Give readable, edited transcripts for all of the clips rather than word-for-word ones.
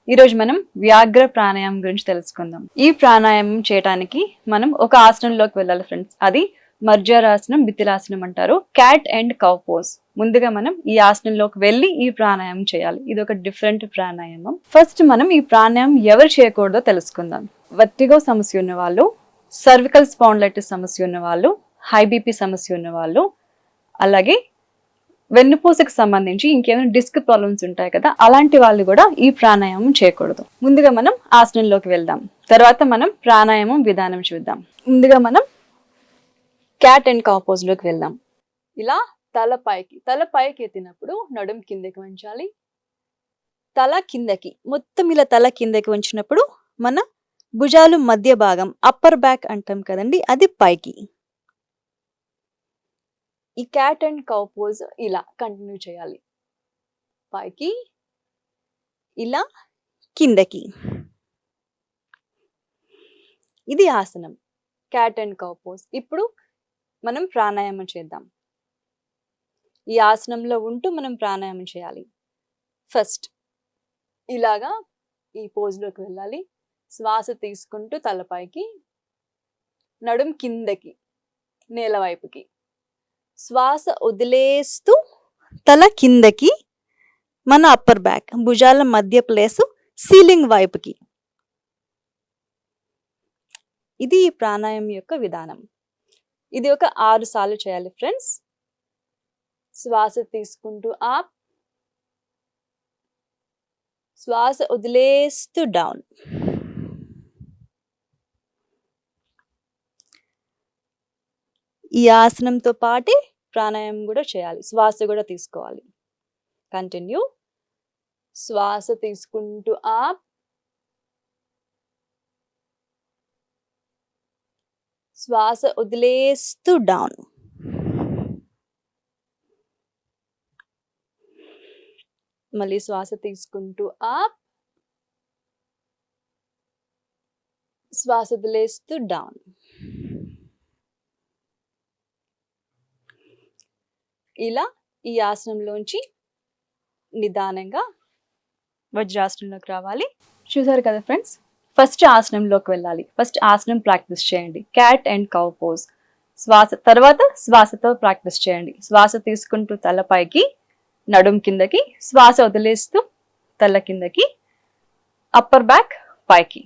ఈరోజు మనం వ్యాఘ్ర ప్రాణాయామం గురించి తెలుసుకుందాం. ఈ ప్రాణాయామం చేయడానికి మనం ఒక ఆసనంలోకి వెళ్ళాలి ఫ్రెండ్స్. అది మర్జరాసనం, బితిలాసనం అంటారు. Cat and cow pose. ముందుగా మనం ఈ ఆసనంలోకి వెళ్ళి ఈ ప్రాణాయామం చేయాలి. ఇది ఒక డిఫరెంట్ ప్రాణాయామం. ఫస్ట్ మనం ఈ ప్రాణాయామం ఎవరు చేయకూడదో తెలుసుకుందాం. వర్టిగో సమస్య ఉన్న వాళ్ళు, సర్వికల్ స్పాండిలైటిస్ సమస్య ఉన్న వాళ్ళు, హై బీపీ సమస్య ఉన్న వాళ్ళు, అలాగే వెన్నుపూసకు సంబంధించి ఇంకేమైనా డిస్క్ ప్రాబ్లమ్స్ ఉంటాయి కదా, అలాంటి వాళ్ళు కూడా ఈ ప్రాణాయామం చేయకూడదు. ముందుగా మనం ఆసనంలోకి వెళ్దాం. తర్వాత మనం ప్రాణాయామం విధానం చూద్దాం. ముందుగా మనం క్యాట్ అండ్ కౌ పోజ్ లోకి వెళ్దాం. ఇలా తల పైకి ఎత్తినప్పుడు నడుం కిందకి వంచాలి. తల కిందకి, మొత్తం ఇలా తల కిందకి వంచినప్పుడు మన భుజాలు మధ్య భాగం, అప్పర్ బ్యాక్ అంటాం కదండి, అది పైకి. ఈ క్యాట్ అండ్ కౌ పోజ్ ఇలా కంటిన్యూ చేయాలి. పైకి, ఇలా కిందకి. ఇది ఆసనం, క్యాట్ అండ్ కౌ పోజ్. ఇప్పుడు మనం ప్రాణాయామం చేద్దాం. ఈ ఆసనంలో ఉంటూ మనం ప్రాణాయామం చేయాలి. ఫస్ట్ ఇలాగా ఈ పోజ్లోకి వెళ్ళాలి. శ్వాస తీసుకుంటూ తలపైకి, నడుం కిందకి నేల వైపుకి. శ్వాస వదిలేస్తూ తల కిందకి, మన అప్పర్ బ్యాక్, భుజాల మధ్య ప్లేసు సీలింగ్ వైపుకి. ఇది ఈ ప్రాణాయామం యొక్క విధానం. ఇది ఒక 6 సార్లు చేయాలి ఫ్రెండ్స్. శ్వాస తీసుకుంటూ అప్, శ్వాస వదిలేస్తూ డౌన్. ఈ ఆసనంతో పాటే ప్రాణాయామం కూడా చేయాలి. శ్వాస కూడా తీసుకోవాలి. కంటిన్యూ. శ్వాస తీసుకుంటూ అప్, శ్వాస వదిలేస్తూ డౌన్. మళ్ళీ శ్వాస తీసుకుంటూ అప్, శ్వాస వదిలేస్తూ డౌన్. ఇలా ఈ ఆసనంలోంచి నిదానంగా వజ్రాసనంలోకి రావాలి. చూసారు కదా ఫ్రెండ్స్, ఫస్ట్ ఆసనంలోకి వెళ్ళాలి. ఫస్ట్ ఆసనం ప్రాక్టీస్ చేయండి, క్యాట్ అండ్ కౌ పోజ్. తర్వాత శ్వాసతో ప్రాక్టీస్ చేయండి. శ్వాస తీసుకుంటూ తల పైకి, నడుం కిందకి, శ్వాస వదిలేస్తూ తల కిందకి, అప్పర్ బ్యాక్ పైకి.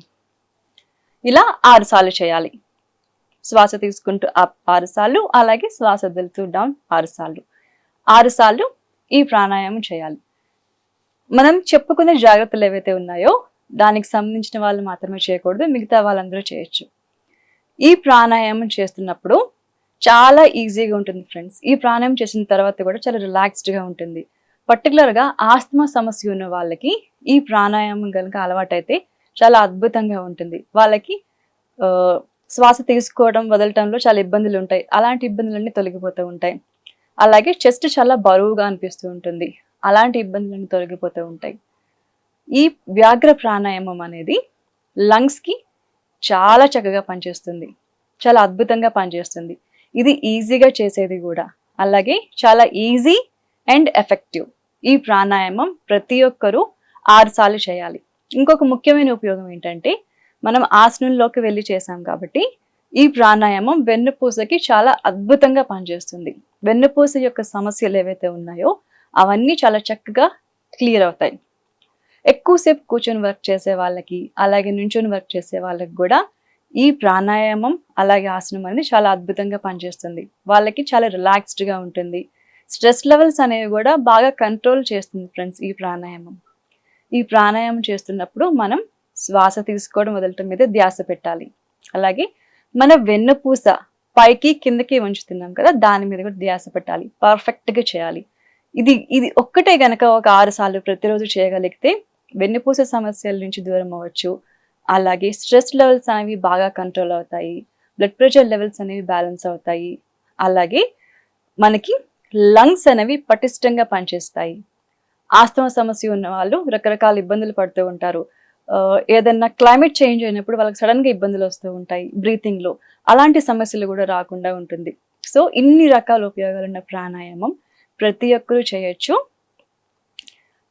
ఇలా 6 సార్లు చేయాలి. శ్వాస తీసుకుంటూ అప్ 6 సార్లు, అలాగే శ్వాస వదులుతూ డౌన్ 6 సార్లు. 6 సార్లు ఈ ప్రాణాయామం చేయాలి. మనం చెప్పుకునే జాగ్రత్తలు ఏవైతే ఉన్నాయో దానికి సంబంధించిన వాళ్ళు మాత్రమే చేయకూడదు, మిగతా వాళ్ళందరూ చేయొచ్చు. ఈ ప్రాణాయామం చేస్తున్నప్పుడు చాలా ఈజీగా ఉంటుంది ఫ్రెండ్స్. ఈ ప్రాణాయామం చేసిన తర్వాత కూడా చాలా రిలాక్స్డ్గా ఉంటుంది. పర్టికులర్గా ఆస్తమా సమస్య ఉన్న వాళ్ళకి ఈ ప్రాణాయామం కనుక అలవాటైతే చాలా అద్భుతంగా ఉంటుంది. వాళ్ళకి శ్వాస తీసుకోవడం వదలటంలో చాలా ఇబ్బందులు ఉంటాయి. అలాంటి ఇబ్బందులన్నీ తొలగిపోతూ ఉంటాయి. అలాగే చెస్ట్ చాలా బరువుగా అనిపిస్తూ ఉంటుంది. అలాంటి ఇబ్బందులన్నీ తొలగిపోతూ ఉంటాయి. ఈ వ్యాఘ్ర ప్రాణాయామం అనేది లంగ్స్కి చాలా చక్కగా పనిచేస్తుంది, చాలా అద్భుతంగా పనిచేస్తుంది. ఇది ఈజీగా చేసేది కూడా, అలాగే చాలా ఈజీ అండ్ ఎఫెక్టివ్. ఈ ప్రాణాయామం ప్రతి ఒక్కరూ 6 సార్లు చేయాలి. ఇంకొక ముఖ్యమైన ఉపయోగం ఏంటంటే, మనం ఆసనంలోకి వెళ్ళి చేసాం కాబట్టి ఈ ప్రాణాయామం వెన్నుపూసకి చాలా అద్భుతంగా పనిచేస్తుంది. వెన్నుపూస యొక్క సమస్యలు ఏవైతే ఉన్నాయో అవన్నీ చాలా చక్కగా క్లియర్ అవుతాయి. ఎక్కువసేపు కూర్చొని వర్క్ చేసే వాళ్ళకి, అలాగే నుంచొని వర్క్ చేసే వాళ్ళకి కూడా ఈ ప్రాణాయామం అలాగే ఆసనం అనేది చాలా అద్భుతంగా పనిచేస్తుంది. వాళ్ళకి చాలా రిలాక్స్డ్గా ఉంటుంది. స్ట్రెస్ లెవెల్స్ అనేవి కూడా బాగా కంట్రోల్ చేస్తుంది ఫ్రెండ్స్ ఈ ప్రాణాయామం. ఈ ప్రాణాయామం చేస్తున్నప్పుడు మనం శ్వాస తీసుకోవడం వదలటం మీద ధ్యాస పెట్టాలి. అలాగే మన వెన్నుపూస పైకి కిందకి వంచుతున్నాం కదా, దాని మీద కూడా ధ్యాస పెట్టాలి. పర్ఫెక్ట్గా చేయాలి. ఇది ఒక్కటే గనక ఒక 6 సార్లు ప్రతిరోజు చేయగలిగితే వెన్నుపూస సమస్యల నుంచి దూరం అవ్వచ్చు. అలాగే స్ట్రెస్ లెవెల్స్ అనేవి బాగా కంట్రోల్ అవుతాయి. బ్లడ్ ప్రెషర్ లెవెల్స్ అనేవి బ్యాలెన్స్ అవుతాయి. అలాగే మనకి లంగ్స్ అనేవి పటిష్టంగా పనిచేస్తాయి. ఆస్తమా సమస్య ఉన్న వాళ్ళు రకరకాల ఇబ్బందులు పడుతూ ఉంటారు. ఏదన్నా క్లైమేట్ చేంజ్ అయినప్పుడు వాళ్ళకి సడన్గా ఇబ్బందులు వస్తూ ఉంటాయి బ్రీతింగ్లో. అలాంటి సమస్యలు కూడా రాకుండా ఉంటుంది. సో ఇన్ని రకాల ఉపయోగాలు ఉన్న ప్రాణాయామం ప్రతి ఒక్కరూ చేయొచ్చు.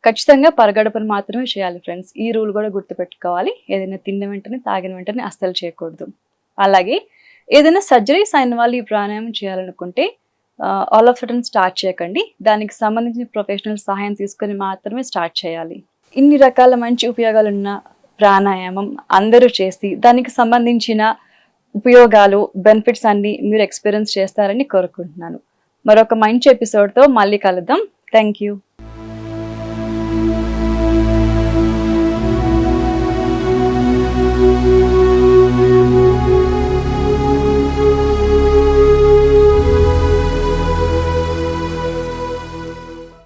ఖచ్చితంగా పరగడుపున మాత్రమే చేయాలి ఫ్రెండ్స్. ఈ రూల్ కూడా గుర్తుపెట్టుకోవాలి. ఏదైనా తిన్న వెంటనే తాగిన వెంటనే అస్సలు చేయకూడదు. అలాగే ఏదైనా సర్జరీస్ అయిన వాళ్ళు ఈ ప్రాణాయామం చేయాలనుకుంటే ఆల్ ఆఫ్ సడన్ స్టార్ట్ చేయకండి. దానికి సంబంధించిన ప్రొఫెషనల్ సహాయం తీసుకొని మాత్రమే స్టార్ట్ చేయాలి. ఇన్ని రకాల మంచి ఉపయోగాలు ఉన్న ప్రాణాయామం అందరూ చేసి దానికి సంబంధించిన ఉపయోగాలు, బెనిఫిట్స్ అన్ని మీరు ఎక్స్పీరియన్స్ చేస్తారని కోరుకుంటున్నాను. మరొక మంచి ఎపిసోడ్తో మళ్ళీ కలుద్దాం. Thank you.